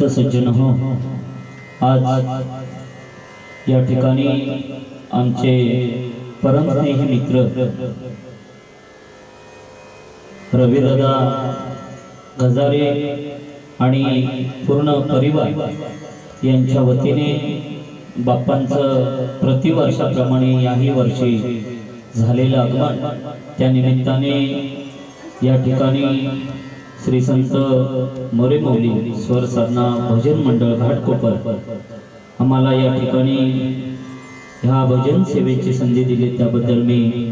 संत सज्जन हो, आज या ठिकाणी आमचे परमस्नेही मित्र रविदादा गजारे आणि पूर्ण परिवार यांच्या वतीने बाप्पांचं प्रतिवर्षाप्रमाणे याही वर्षी झालेलं आगमन, त्या निमित्ताने या ठिकाणी श्री संत मोरे मौली स्वर साधना भजन मंडळ घाटकोपर आम्हाला या ठिकाणी ह्या भजन सेवेची संधी दिली, त्याबद्दल मी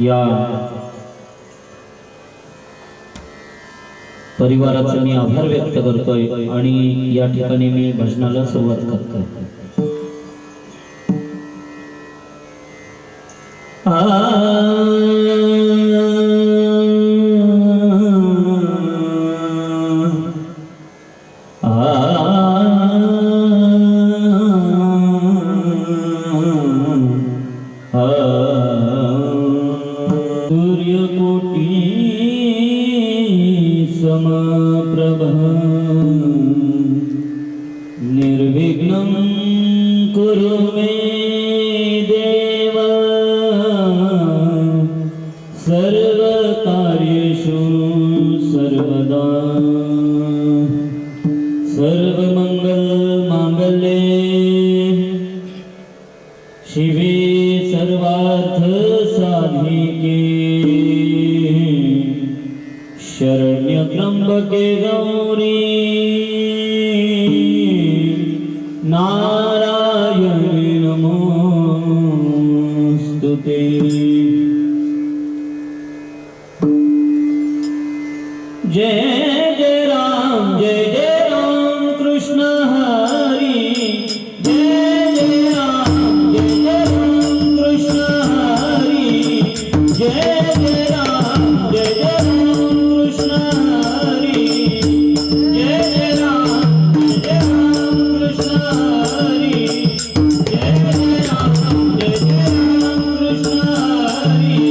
या परिवाराचा मी आभार व्यक्त करतोय आणि या ठिकाणी मी भजनाला सुरुवात करतोय। सूर्यकोटी समप्रभ निर्विघ्नं कुरु मे देव, सर्वकार्येषु सर्वदा, सर्वमंगलमांगल्ये शिवे सर्वार्थ साधिके, शरण्य त्र्यंबके गौरी नारायणी नमोस्तुते। जय जय राम कृष्ण हरी, जय जय राम कृष्ण हरी, जय जय राम कृष्ण हरी, जय जय राम कृष्ण हरी, जय जय राम कृष्ण हरी, जय जय राम कृष्ण हरी,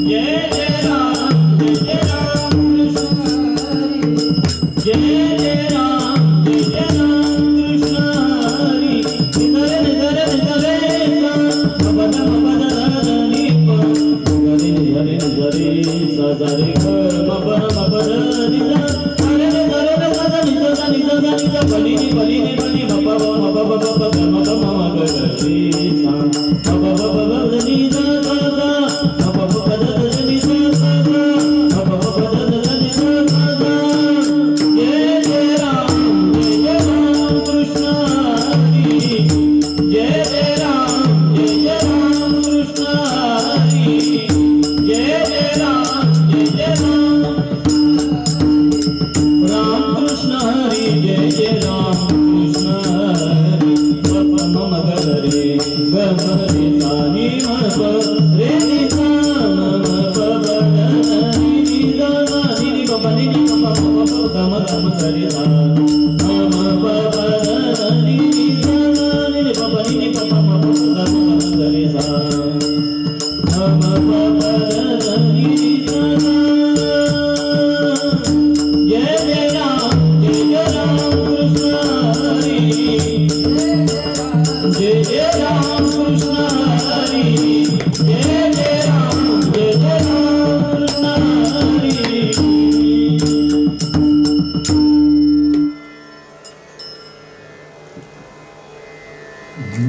जय जय राम कृष्ण हरी।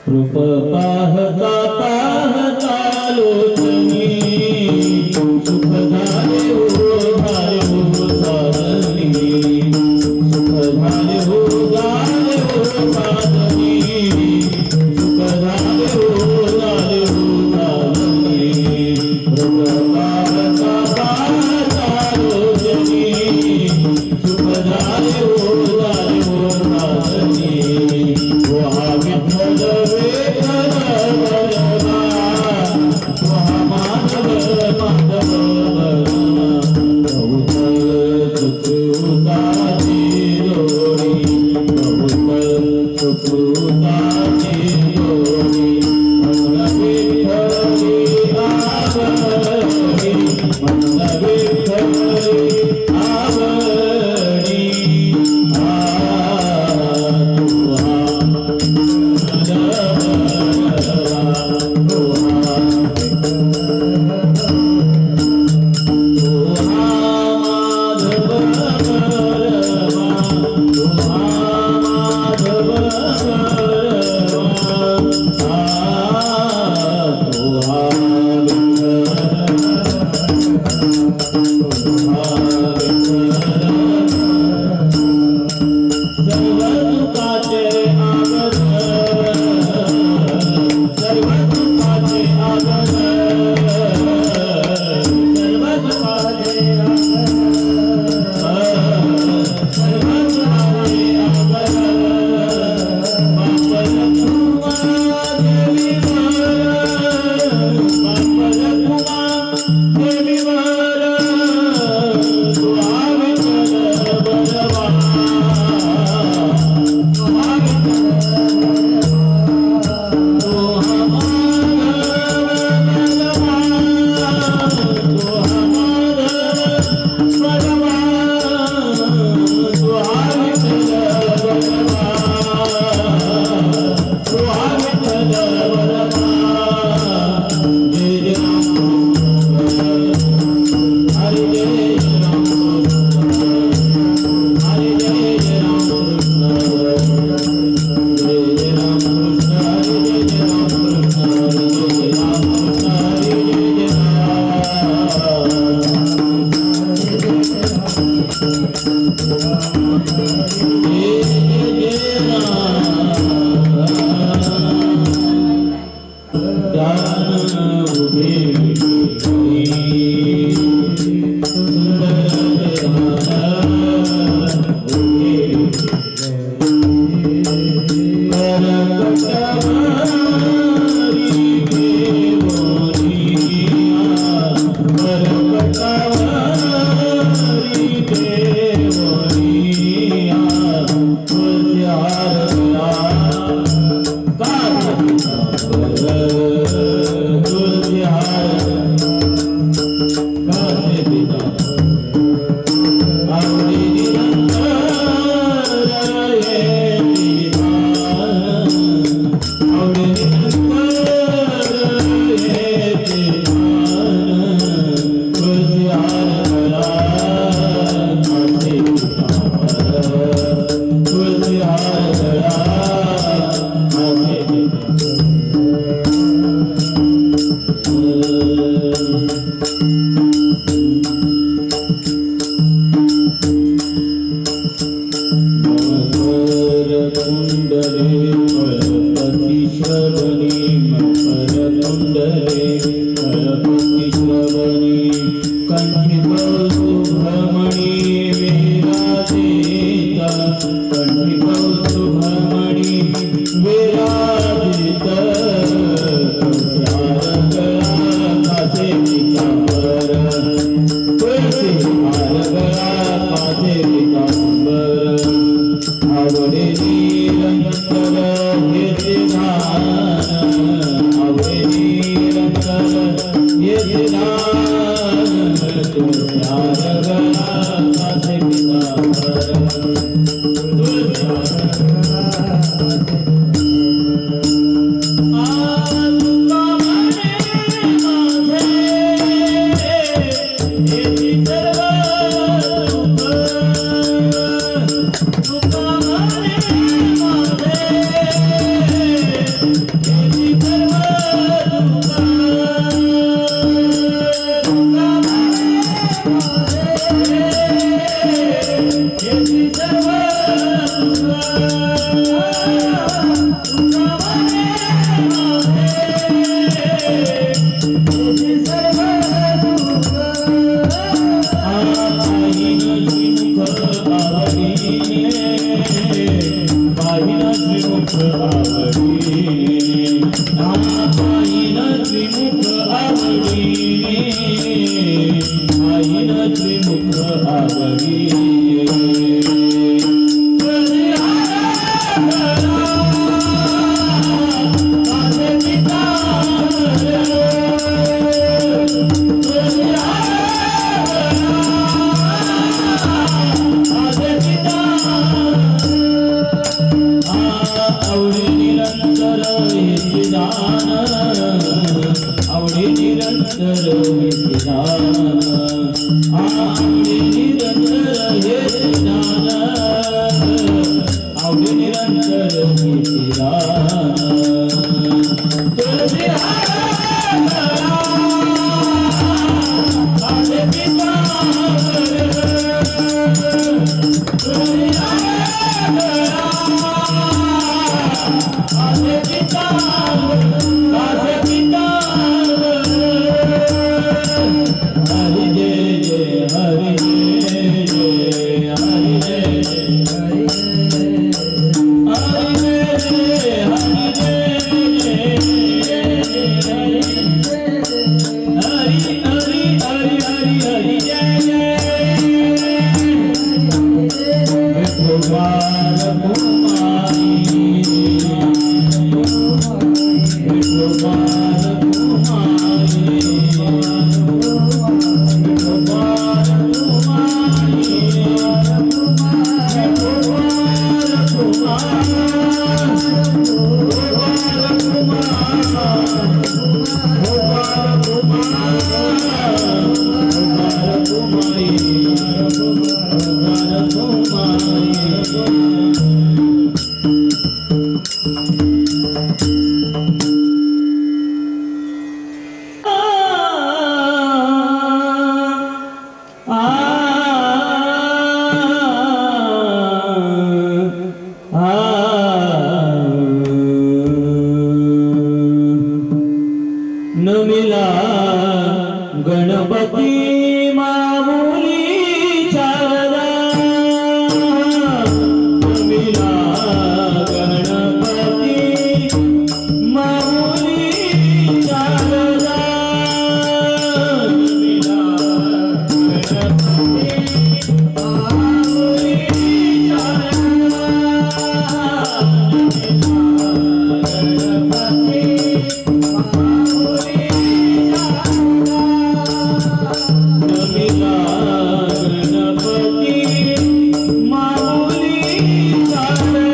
रूप पाहता पाहता लोचनी, सुख झाले हो साधनी, सुख झाले हो साधनी, सुख झाले हो साधनी। रूप पाहता पाहता लोचनी, सुख झाले हो साधनी। Thank you. कौस्तुभमणि विराजित कासे पितांबर तुळशी हार गळा कासे पितांबर आवडे निरंतर येते ध्यान आवडे निरंतर येते ध्यान तुळशी हार गळा कासे पितांबर तुळशी नमिला गणपती माऊली चारा नमिला गणपती माऊली चारा नमिला गणपती माऊली चारा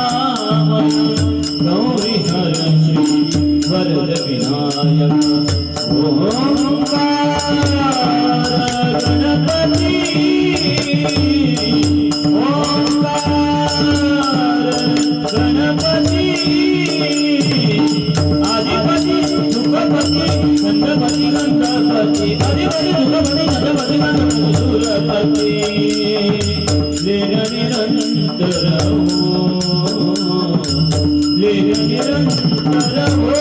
करुणामय गौरी हर श्री वरद विनायक ओंकार गणपती गणपती आदिपती सुखपती गणपती गणपती आदिपती सुखपती गणपती गणपती सुरपती लेन निरंतर हो लेन निरंतर हो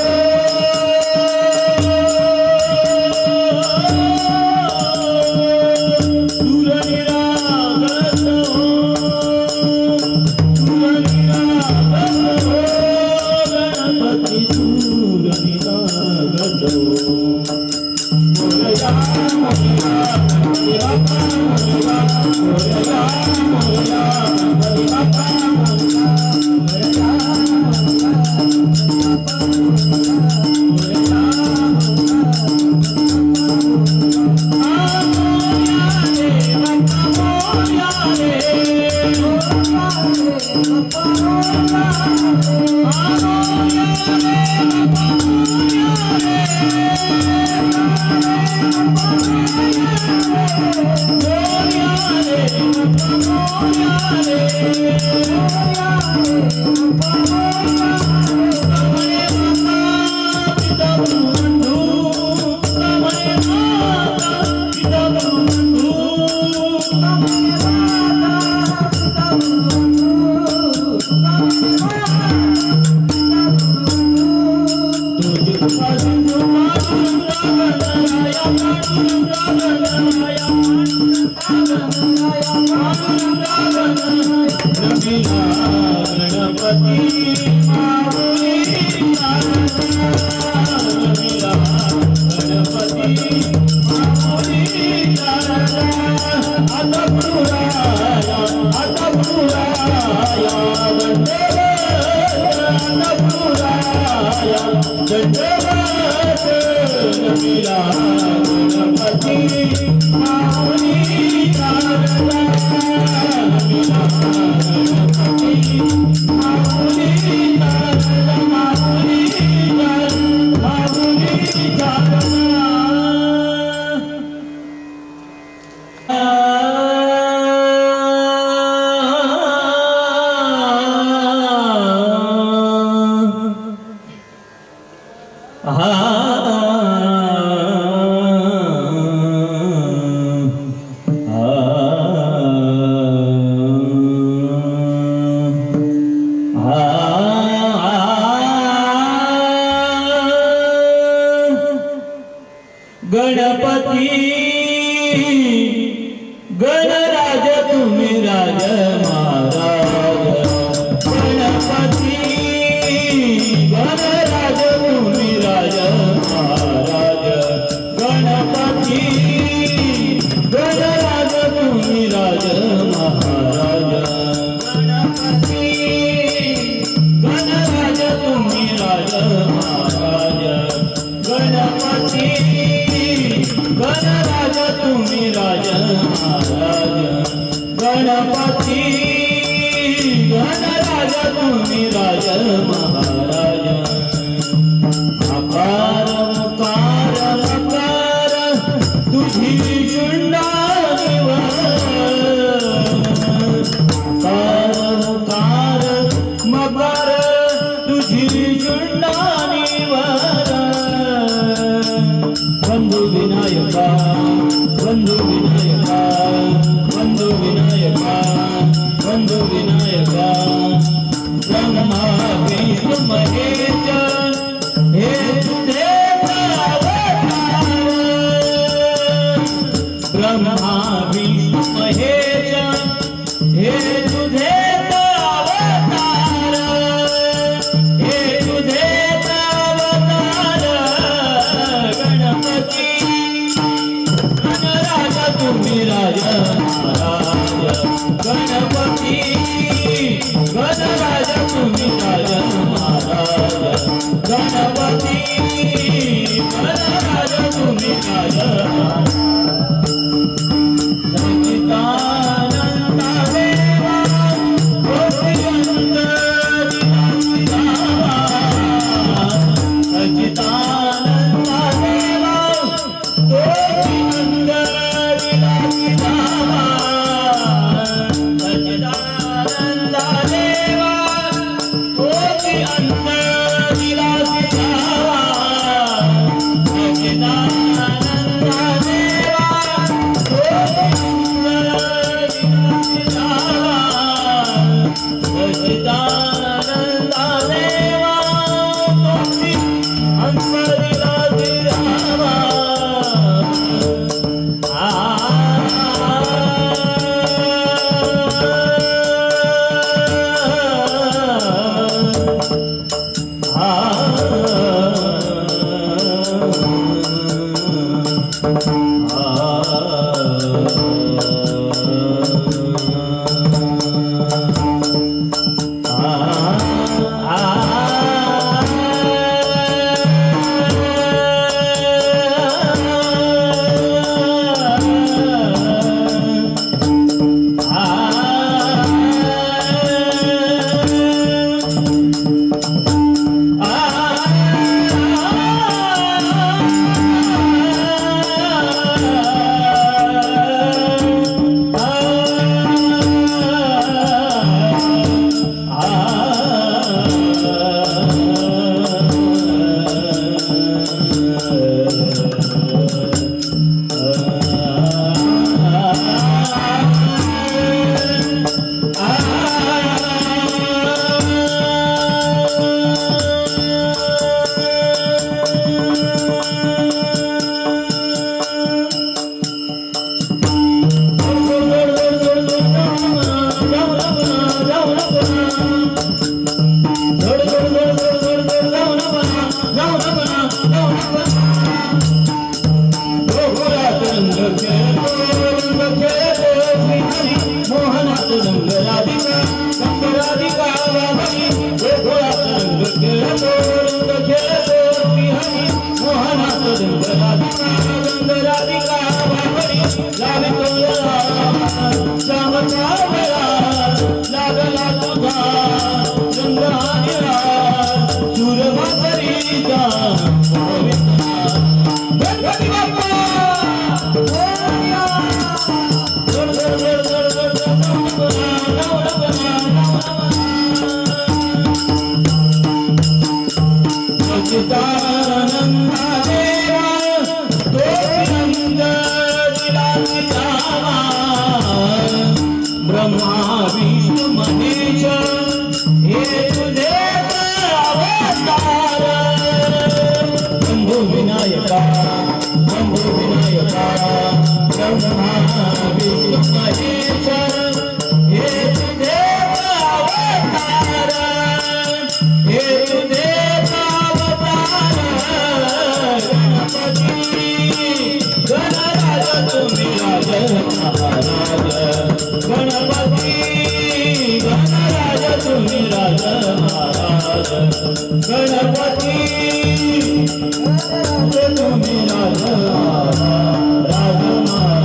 गणपती गणराज तुम्ही राज महाराज गणपती गणराज तुम्ही राज महाराज गणपती गणराज तुम्ही राज महाराज गणपती गणराज तुम्ही राज महाराज गणपती गणराज तुम्ही राज महाराज गणपती गणराज तुम्ही राज महाराज आकार मकार मकार तुझी शुंडारीवर आकार मकार मकार तुझी शुंडारीवर बंधु विनायका बंधु विनायका बंधु विनायका बंधु विनायका ब्रह्मा विष्णु महेश हे तुझे अवतार ब्रह्मा विष्णु महेश हे तुझे अवतार हे तुझे अवतार गणपती गणराज तुम्ही राज महाराज गणपती गणराज तुम्ही राज महाराज गणपती गणराज तुम्ही राज सच्चिदानंद राधिका रंग राधिका वाहनी गोकुळात रंग खेळतो विहरी मोहनात रंग राधिका वाहनी लावितो श्यामचा वेळा लागला तुझा रंग आनिळा सुरमा करीता गणपती बाप्पा सच्चिदानंद देवा तोषिनंद दिलासी जावा ब्रह्मा विष्णू महेश हे तुझे अवतार शंभू विनायका ब्रह्मा विष्णू महेश हे तुझे अवतार हे तुझे गणराज तुम्ही राज महाराज गणपती गणराज तुम्ही राज महाराज गणपती तुम्ही राज महाराज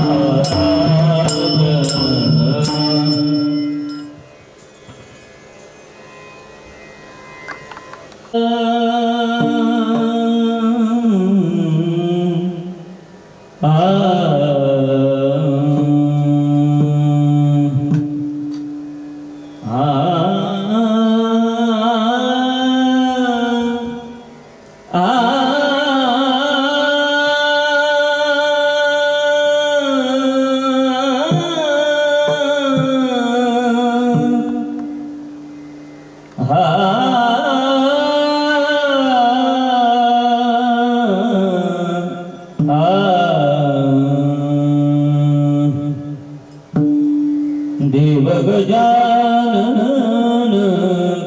देव गजानन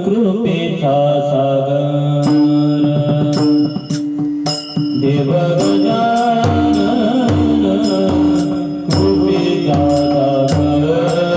कृपेचा सागर देव गजानन कृपेचा सागर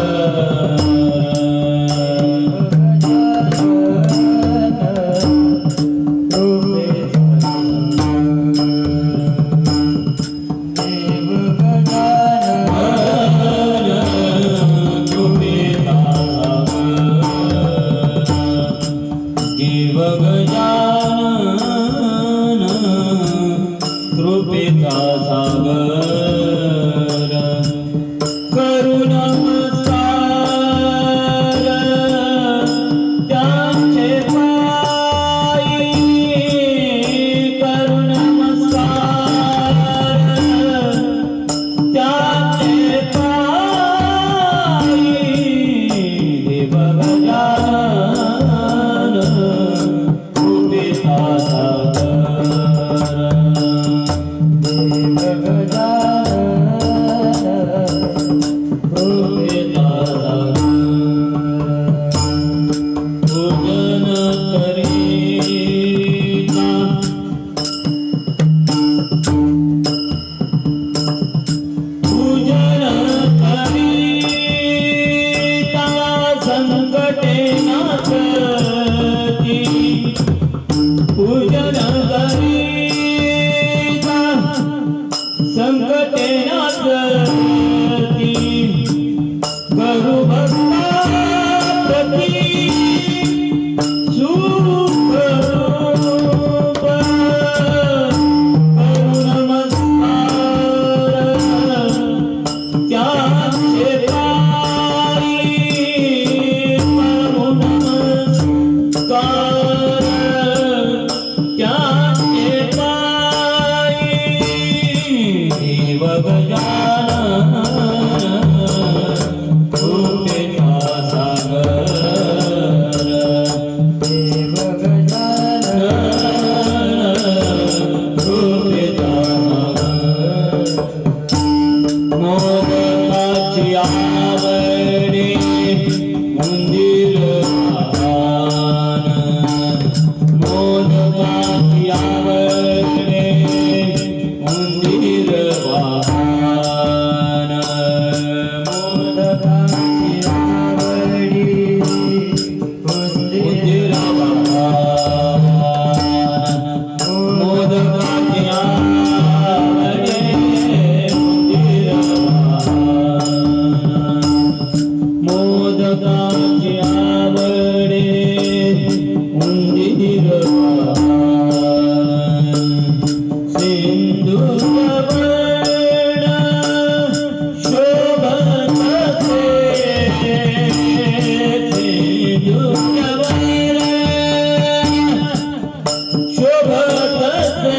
मोदकाची आवडे उंदीर सिंधुवर्ण शोभते सिंधुवर्ण शोभते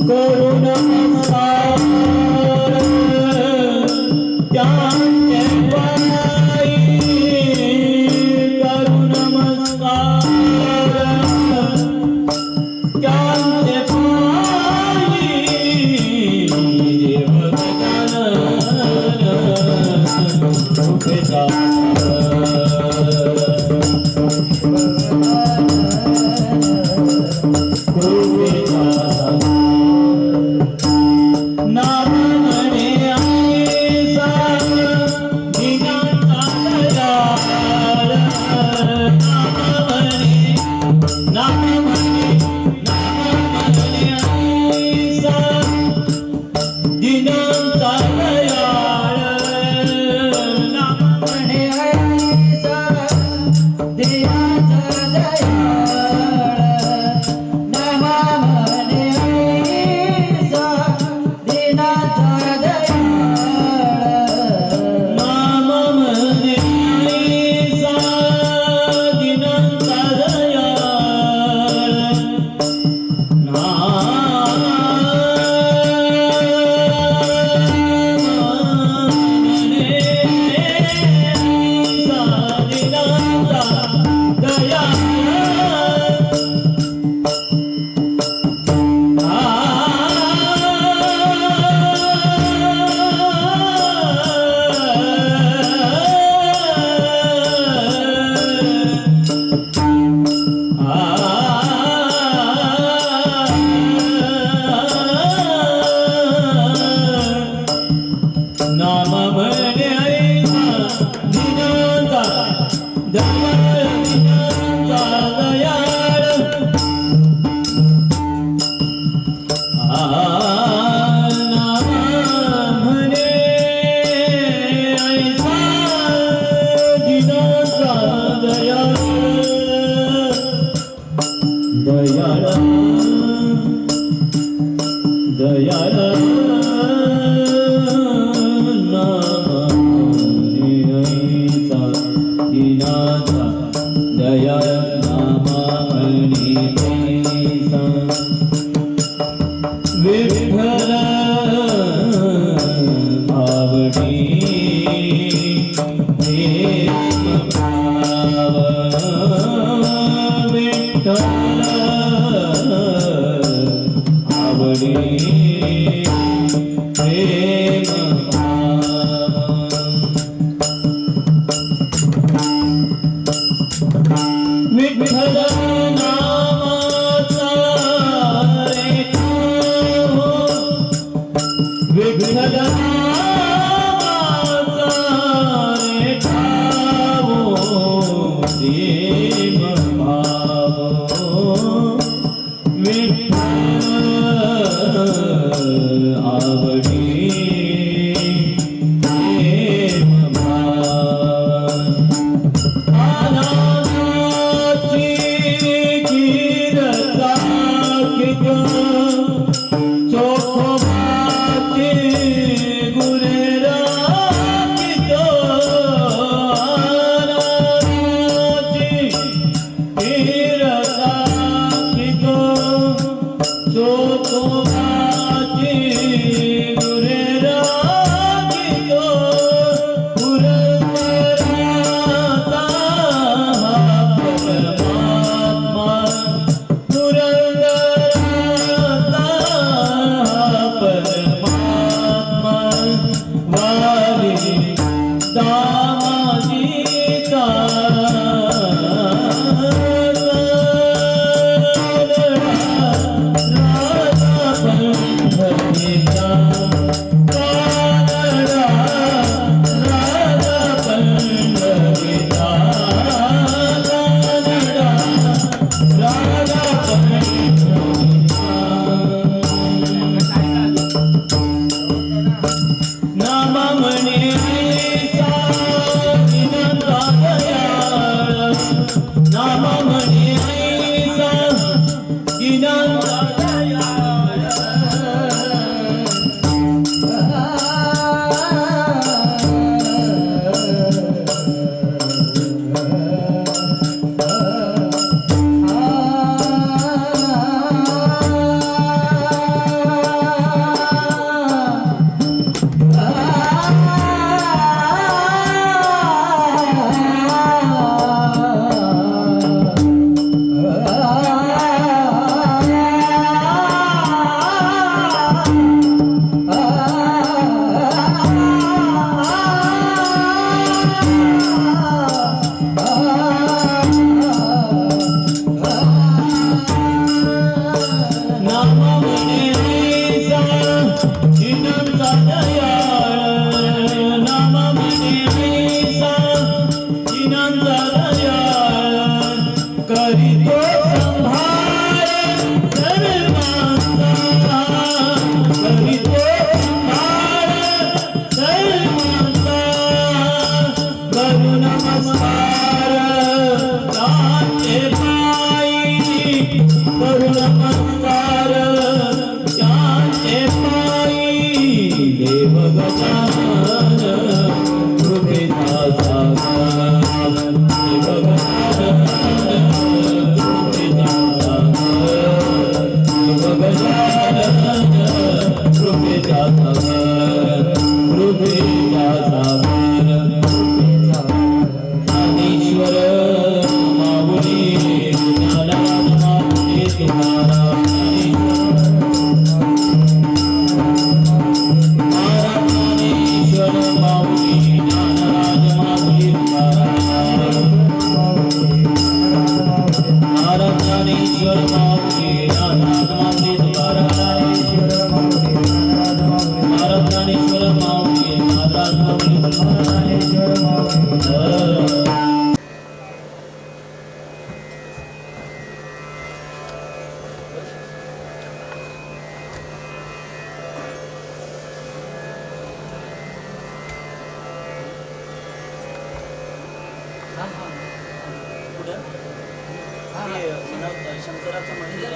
करुण नमस्कार त्यांचे पायी करुण नमस्कार त्यांचे पायी देवगण कृपेचा नाम म्हणे आईचा दिनांचा दयाळ नाम म्हणे आईचा दिनांचा दयाळ नाम म्हणे आईचा दिनांचा दयाळ नाम म्हणे आईचा दिनांचा दयाळ नाम म्हणे आईचा दिनांचा नाम म्हणे आईचा दिनांचा दयाळ नाम म्हणे आईचा दिनांचा दयाळ दयाळ दयाळ दिनाचा दयाळ नाम म्हणे आईचा विठ्ठल आवडी प्रेम भाव विठ्ठल आवडी प्रेम विठ्ठल नामाचा रेखावो विठ्ठल नामाचा रेखावो प्रेम भाव विठ्ठल आवडी प्रेम भाव नाम म्हणे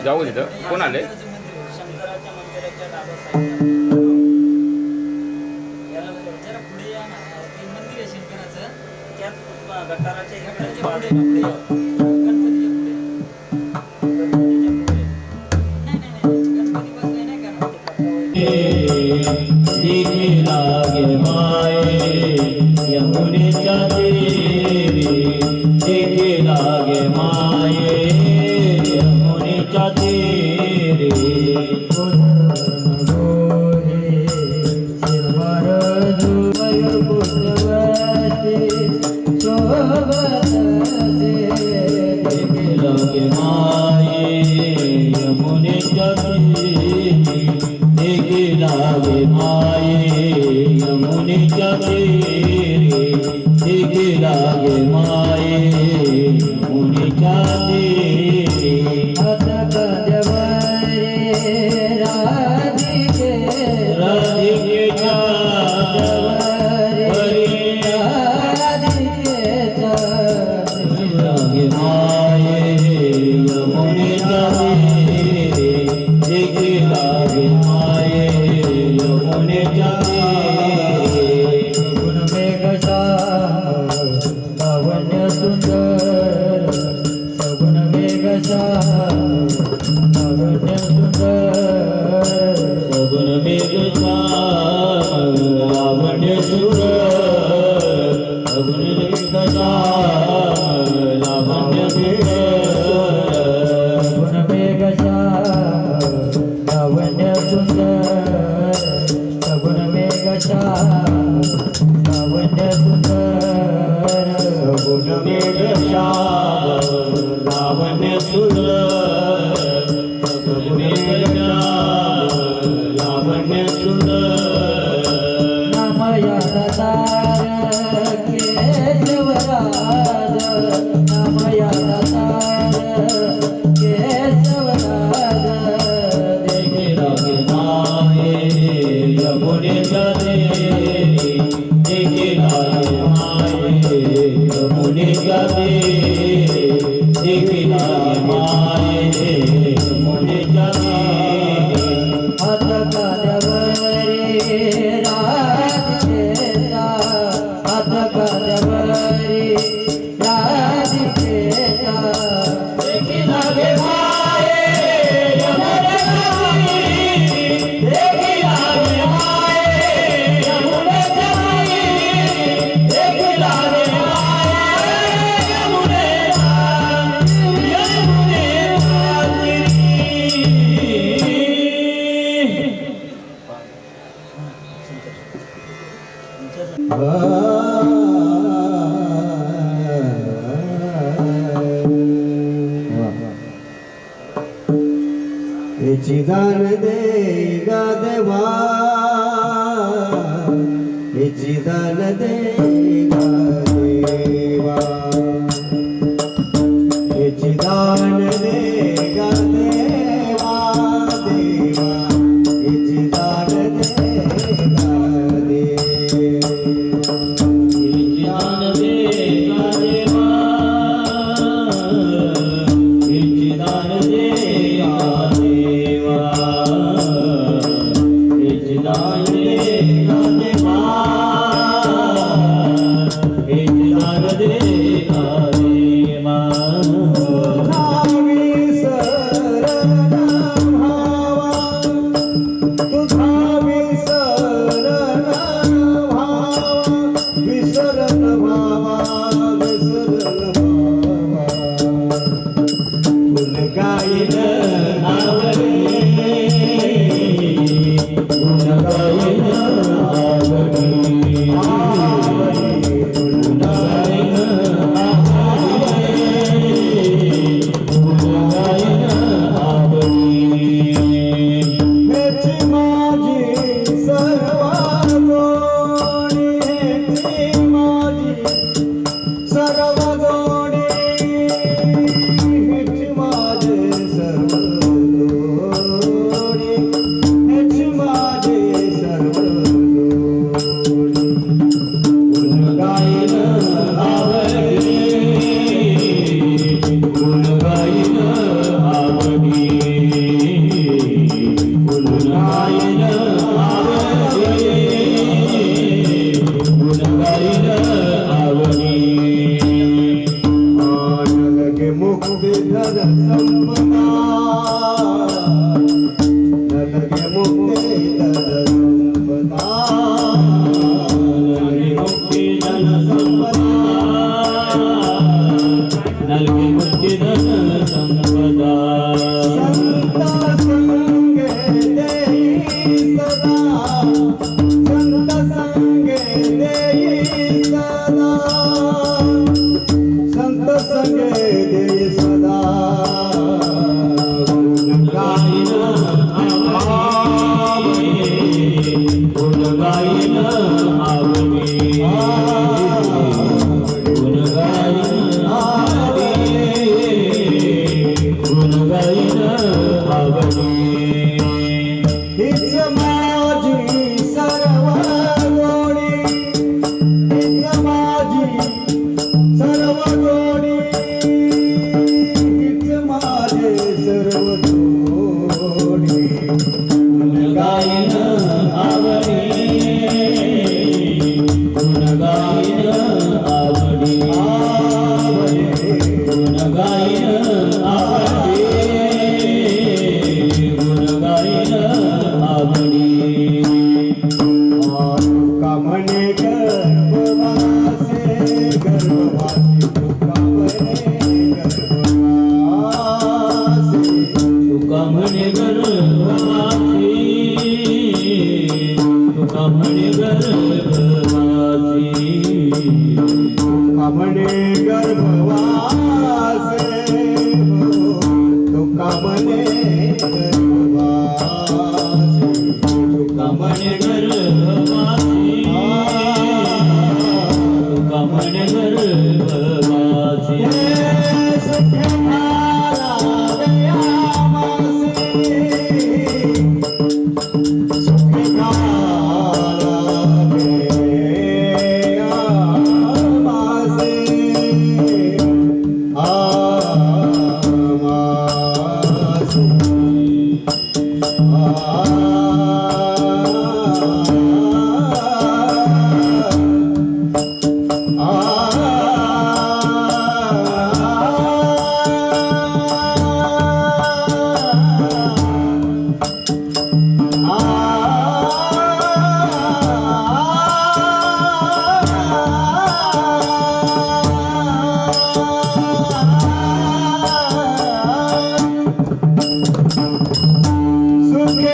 जाऊ तिथं कोण आले शंकराच्या मंदिराच्या डाव्या साईडला याला जरा पुढे या ना ते मंदिर आहे शंकराचं त्याच गटाराच्या इकडे पुढे गणपतीच्या पुढे नाही गणपती बसले नाही का लागे माये यमुनेच्या देवी लागे माये यमुनेच्या देवी लागे माये यमुनेच्या देवी लागे माये यमुनेच्या देवी लागे माये यमुनेच्या देवी राधिकेच्या लागे माये यमुनेच्या देवी लागे माये यमुनेच्या लावण्य सुंदर सगुण वेगचा लावण्य सुंदर सगुण वेगचा लावण्य सुंदर सगुण वेगचा लावण्य सुंदर सगुण वेगचा लावण्य सुंदर सगुण वेगचा लावण्य सुंदर सगुण वेगचा लावण्य सुंदर सगुण वेगचा लावण्य सुंदर नामया दातार केशवराज नामया दातार केशवराज देखे लागे माये यमुनेच्या देवी देखे लागे माये यमुनेच्या देवी देखे लागे माये यमुनेच्या देवी हात काल्यावरी राधिकेचा हात काल्यावरी राधिकेचा देखे लागे माये यमुनेच्या देवी देखे लागे माये यमुनेच्या देवी देखे लागे माये यमुनेच्या चिदान दे गा देवा चिदान दे गा देवा चिदान दे गा देवा देवा चिदान दे गा गाईन आवडी लगे मुक्तिधर संपदा लगे मुक्तिधर संपदा नलगे मुक्तिधन संपदा नलगे मुक्तिधन संपदा संत संगे देई सदा संत संगे देई सदा संत संगे देई सदा गाईन आवडी गुण गाईन आवडी गुण गाईन गुण गाईन आवडी हीच माझी सर्व गोडी हीच माझी सर्व गोडी हीच माझे सर्व गोडी गुण गाईन आवडी गुण गाईन आवडी गुण गाईन आवडी गुण गाईन आवडी तुका म्हणे गर्भवासे गर्भवासी तुका म्हणे गर्भवासी तुका म्हणे गर्भवासी तुका म्हणे गर्भवासी तुका म्हणे गर्भवासे तुका म्हणे गर्भवासे तुका म्हणे गर्भवासी तुका म्हणे गर्भवासे सुख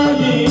आवडी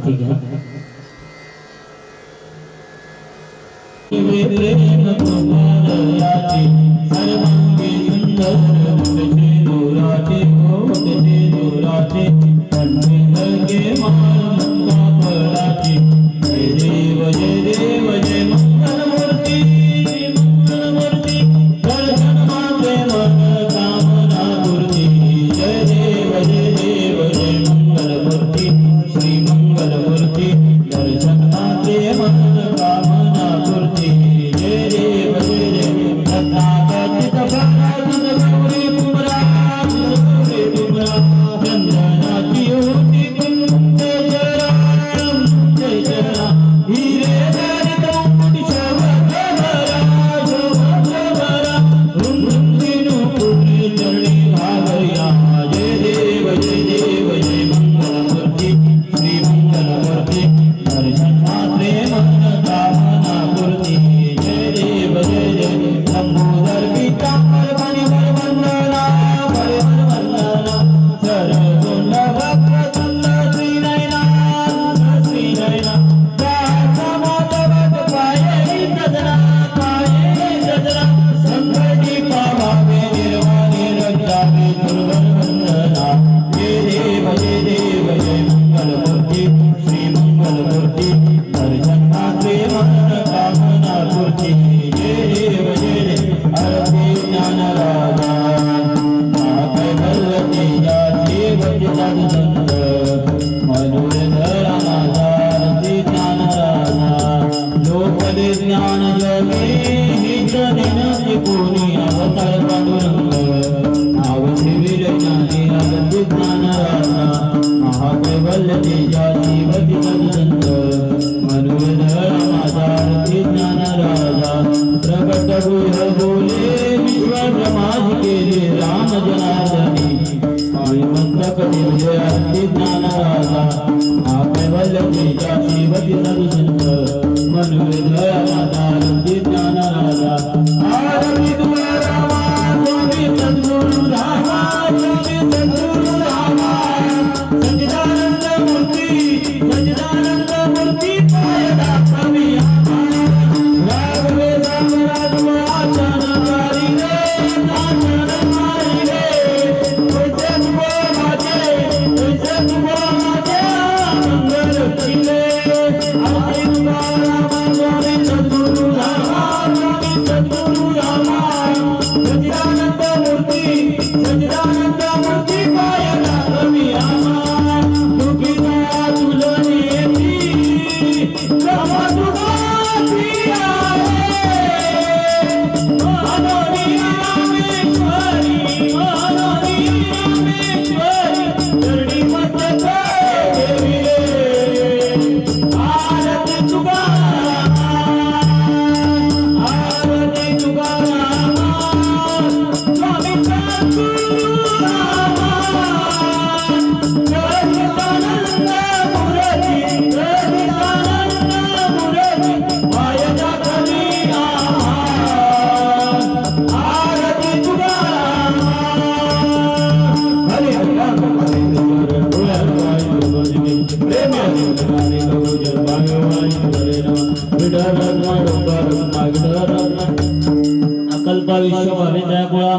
आरती घ्या प्रेम कुमारयाचे सर्वांगी सुंदर मुखचे दोराचे होतचे दोराचे कंठे धरके मानंदा फळाचे जय देव जय मंगलमूर्ती दर्शन मात्रे मन कामना पूर्ती जय देव जय मंगलमूर्ती श्री मंगलमूर्ती दर्शन मात्रे मन कामना पूर्ती जय देव तथागत गौरी कुमरा चंद्रनाची होती कुंते जरा हिरे दरित मुकुट शोभरा रुंदिनु पुत्री चरणी भागया जय देव जय मंगलमूर्ती श्री मंगलमूर्ती दर्शन मात्रे मन कामना पूर्ती जय देव लंबोदर पीतांबर मणिवर वंदना सरसुंड वक्रतुंड श्रीनयना माधव पाये सजना संकटी पावावे निर्वाणी रक्षावे दुर्गम वंदना जय देव जय मंगलमूर्ती श्री मंगलमूर्ती दर्शन मात्रे मन कामना पूर्ती जय देव अरबी ज्ञान राजा कैवल्य तेजा देव संत मनोरधर माझा ज्ञान राजा लोकले ज्ञान जगे हित देण्याचे कोणी अवतार पांडुरंग आवश्यवीर ज्ञानी अगदी ज्ञान राजा महाकैवल्य तेजा देव संत मनोरधर माझा ज्ञान राजा प्रकट गुह बोले विश्व ब्रह्माज केले राम जनार्दनी मस्तक दिव्य अति ज्ञान राजा कैवल्य तेजा शिवती सदुसंत मनोहृदय माता अति ज्ञान राजा आरती रामा स्वामी सद्गुरु रामा स्वामी सद्गुरु रामा सच्चिदानंद मूर्ति पायदा कवी राघवे रामराजमाचनकारी रे नाचनकारी रे वैसे माझे मंगल खिले आरती रामा स्वामी सद्गुरु रामा सच्चिदानंद मूर्ति पायदा कवी आमा दुखिता तुलनेती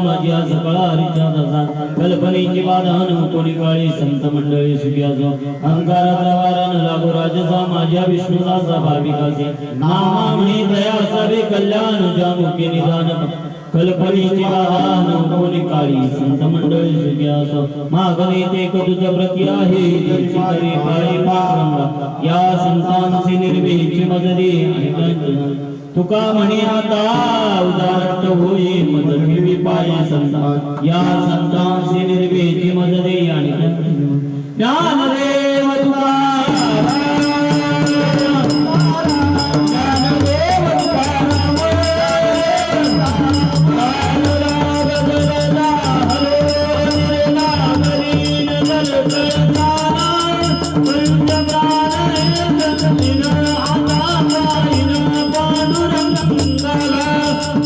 माझी आज कळा हरिचा दसा कल्पनेची बाधान कोणी काळी संत मंडळी सुख्यासो अहंकाराचा वारण लागो राजसा माझ्या विष्णुदासा भाविकासे नामा म्हणी दया असावे कल्याण जामुखे निदान कल्पनेची बाधान कोणी काळी संत मंडळी सुख्यासो मागणे ते कटुच प्रती आहे दर्शी करी पाळी पांडुरंगा या संतांचे निर्भीची मजली आणि तुका म्हणे आता उदारत होई मद ठेवी पाये संतान या संतांची निर्भीची मजली आणि ज्ञानदेव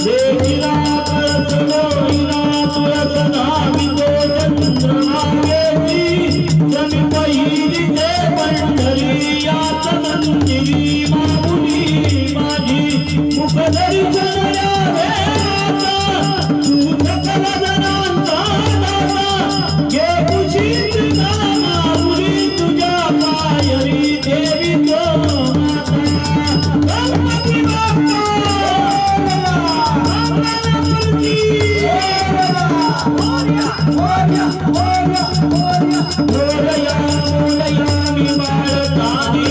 देखिला करतो तुला तुला नामी तो चंद्रमागे मोरया मोरया मी बाळतानी